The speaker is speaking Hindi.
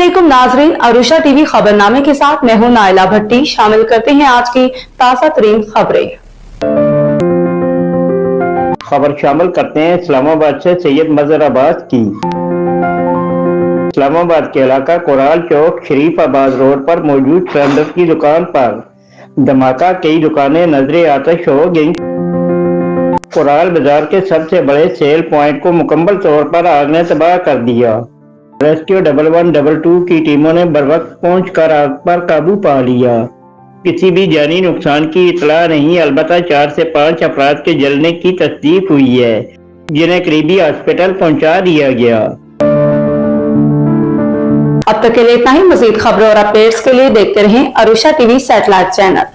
अस्सलामुअलैकुम नाजरीन, अरुषा टीवी खबरनामे के साथ मैं हूं नाइला भट्टी। शामिल करते हैं आज की ताज़ा तरीन खबरें। खबर शामिल करते हैं इस्लामाबाद से सैयद मजहर अब्बास की। इस्लामाबाद के इलाका कोराल चौक शरीफ आबाद रोड पर मौजूद सिलेंडर की दुकान पर धमाका, कई दुकानें नजरे आतिश हो गईं। कोराल बाजार के सबसे बड़े सेल पॉइंट को मुकम्मल तौर पर आग ने तबाह कर दिया। रेस्क्यू 1112 की टीमों ने बरवक्त पहुंचकर आग पर काबू पा लिया। किसी भी जानी नुकसान की इतला नहीं, अलबत्ता 4 से 5 अफराद के जलने की तस्दीक हुई है, जिन्हें करीबी हॉस्पिटल पहुंचा दिया गया। अब तक के लिए इतना ही। मजीद खबरों और अपडेट्स के लिए देखते रहें अरुषा टीवी सैटेलाइट चैनल।